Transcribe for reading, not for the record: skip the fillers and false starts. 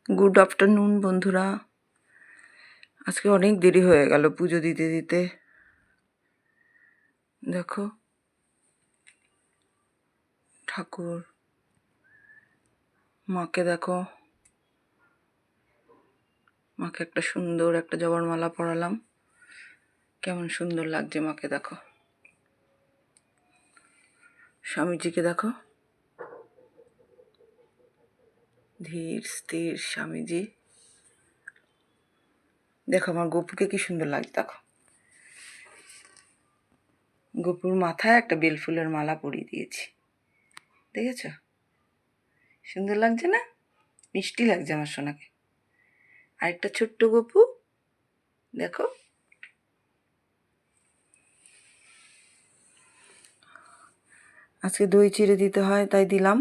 Good afternoon বন্ধুরা। আজকে অনেক দেরি হয়ে গেল পুজো দিতে দিতে। দেখো ঠাকুর, মাকে দেখো, মাকে একটা সুন্দর একটা জবার মালা পরালাম। কেমন সুন্দর লাগছে মাকে দেখো। স্বামীজিকে দেখো, ধীর স্থির স্বামীজি। দেখো আমার গপুকে কি সুন্দর লাগছে দেখো। গপুর মাথায় একটা বেলফুলের মালা পরিয়ে দিয়েছি, দেখেছ? সুন্দর লাগছে না? মিষ্টি লাগছে আমার সোনাকে। আরেকটা ছোট্ট গপু দেখো। আজকে দই চিড়ে দিতে হয় তাই দিলাম।